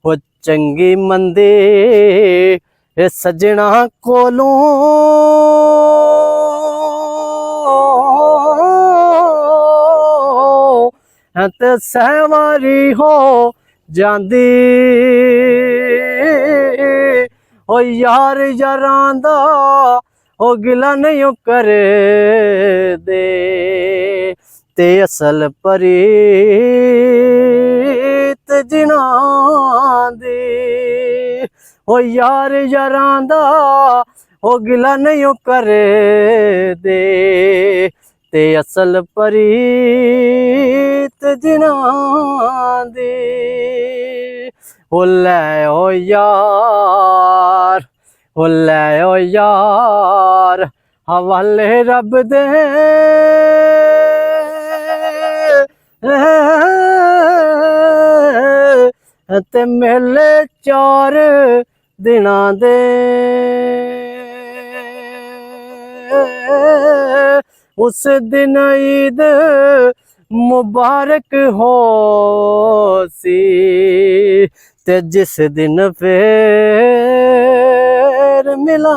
वो चंगी मंदी ए सजना कोलों ते सहवारी हो जांदी ओ यार यारां दा ओ गिला नहीं करे दे ते असल परीत जिना दी ओ यार यारां दा ओ गिला नहीं करे दे ते असल परीत जिना दी ओ लै ओ यार ओ लै ओ यार हवाले रब दे ते मेले 4 दिना दे उस दिन ईद मुबारक हो सी ते जिस दिन फिर मिला